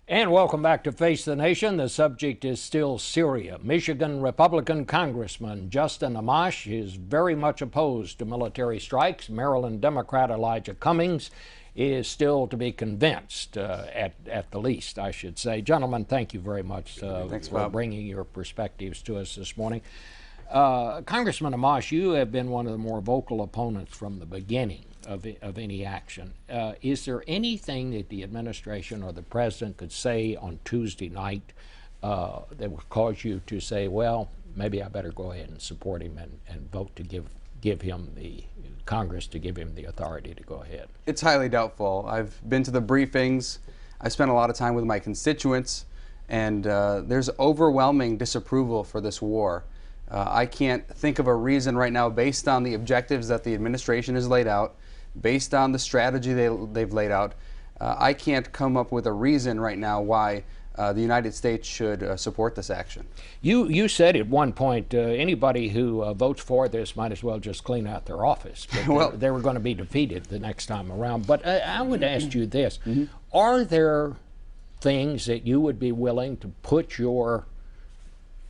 And welcome back to Face the Nation. The subject is still Syria. Michigan Republican Congressman Justin Amash is very much opposed to military strikes. Maryland Democrat Elijah Cummings is still to be convinced, at the least, I should say. Gentlemen, thank you very much for bringing your perspectives to us this morning. Congressman Amash, you have been one of the more vocal opponents from the beginning of any action. Is there anything that the administration or the president could say on Tuesday night that would cause you to say, well, maybe I better go ahead and support him and vote to give him the Congress to give him the authority to go ahead? It's highly doubtful. I've been to the briefings. I spent a lot of time with my constituents, and there's overwhelming disapproval for this war. I can't think of a reason right now, based on the objectives that the administration has laid out, based on the strategy they've laid out, I can't come up with a reason right now why the United States should support this action. You said at one point anybody who votes for this might as well just clean out their office. But well, they were going to be defeated the next time around. But I would ask you this. Are there things that you would be willing to put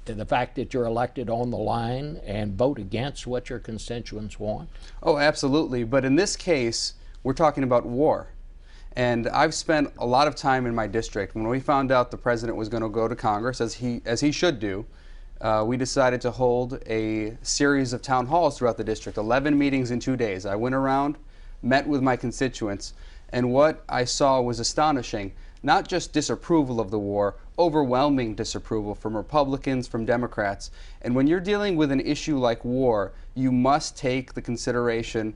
the fact that you're elected on the line and vote against what your constituents want? Oh, absolutely. But in this case, we're talking about war. And I've spent a lot of time in my district. When we found out the president was going to go to Congress, as he should do, we decided to hold a series of town halls throughout the district, 11 meetings in 2 days. I went around, met with my constituents, and what I saw was astonishing. Not just disapproval of the war, overwhelming disapproval from Republicans, from Democrats. And when you're dealing with an issue like war, you must take into consideration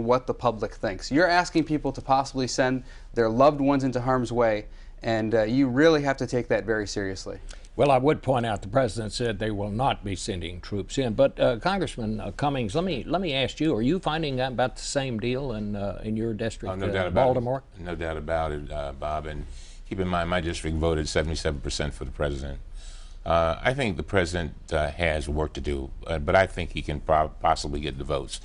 what the public thinks. You're asking people to possibly send their loved ones into harm's way, and you really have to take that very seriously. Well, I would point out the president said they will not be sending troops in. But Congressman Cummings, let me ask you: are you finding out about the same deal in your district, no doubt about Baltimore? It. No doubt about it, Bob. And keep in mind, my district voted 77% for the president. I think the president has work to do, but I think he can possibly get the votes.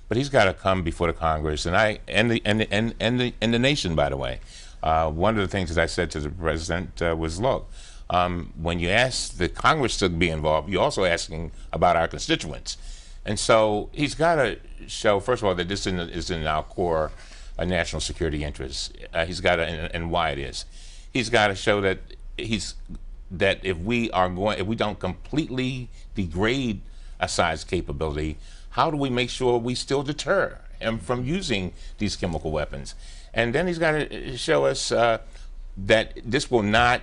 But he's got to come before the Congress and the nation. By the way, one of the things that I said to the president was, look. When you ask the Congress to be involved, you're also asking about our constituents. And so he's got to show, first of all, that this is in our core national security interests. He's got to, and why it is. He's got to show that if we don't completely degrade Assad's capability, how do we make sure we still deter him from using these chemical weapons? And then he's got to show us that this will not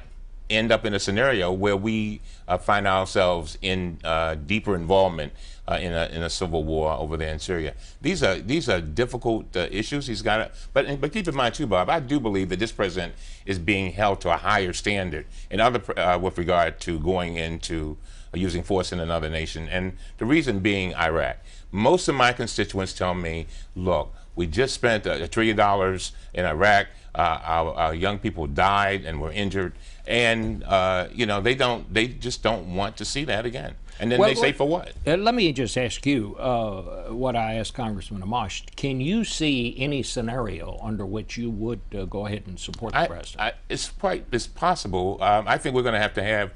end up in a scenario where we find ourselves in deeper involvement in a civil war over there in Syria. These are difficult issues. He's got to, but keep in mind too, Bob. I do believe that this president is being held to a higher standard with regard to going into using force in another nation, and the reason being Iraq. Most of my constituents tell me, look, we just spent $1 trillion in Iraq. Our young people died and were injured, and they just don't want to see that again. And then they say, for what? Let me just ask you what I asked Congressman Amash. Can you see any scenario under which you would go ahead and support the president? It's possible. I think we're going to have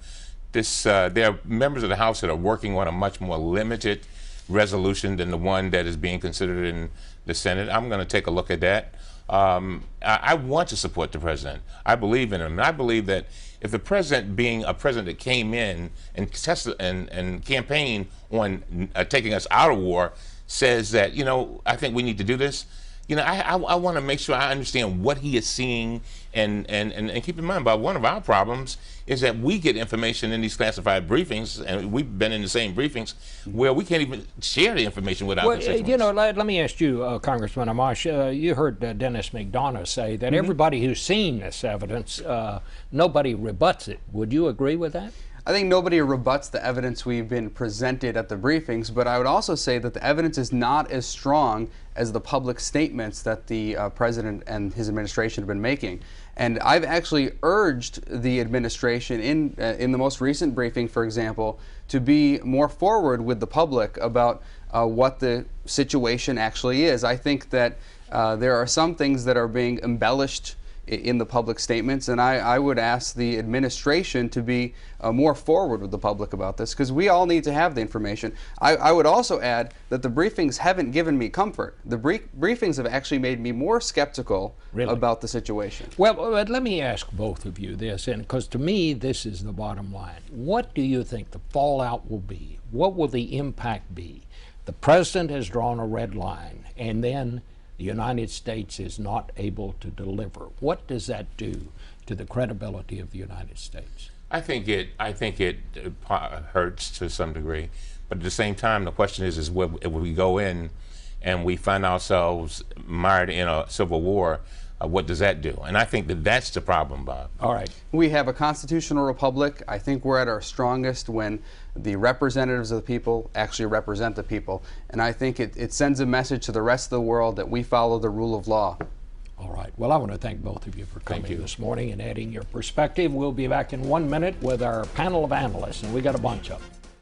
this. There are members of the House that are working on a much more limited resolution than the one that is being considered in the Senate. I'm going to take a look at that. I want to support the president. I believe in him. And I believe that if the president, being a president that came in and tested and campaigned on taking us out of war, says that, I think we need to do this. I want to make sure I understand what he is seeing, and keep in mind, Bob, one of our problems is that we get information in these classified briefings, and we've been in the same briefings, where we can't even share the information with our constituents. Let me ask you, Congressman Amash, you heard Dennis McDonough say that everybody who's seen this evidence, nobody rebuts it. Would you agree with that? I think nobody rebuts the evidence we've been presented at the briefings, but I would also say that the evidence is not as strong as the public statements that the president and his administration have been making. And I've actually urged the administration in the most recent briefing, for example, to be more forward with the public about what the situation actually is. I think that there are some things that are being embellished in the public statements, and I would ask the administration to be more forward with the public about this, because we all need to have the information. I would also add that the briefings haven't given me comfort. The briefings have actually made me more skeptical about the situation. Well, but let me ask both of you this, and because to me this is the bottom line. What do you think the fallout will be? What will the impact be? The president has drawn a red line, and then the United States is not able to deliver. What does that do to the credibility of the United States? I think it hurts to some degree, but at the same time, the question is if we go in and we find ourselves mired in a civil war, what does that do? And I think that that's the problem, Bob. All right. We have a constitutional republic. I think we're at our strongest when the representatives of the people actually represent the people. And I think it sends a message to the rest of the world that we follow the rule of law. All right. Well, I want to thank both of you for coming this morning and adding your perspective. We'll be back in 1 minute with our panel of analysts, and we got a bunch of them.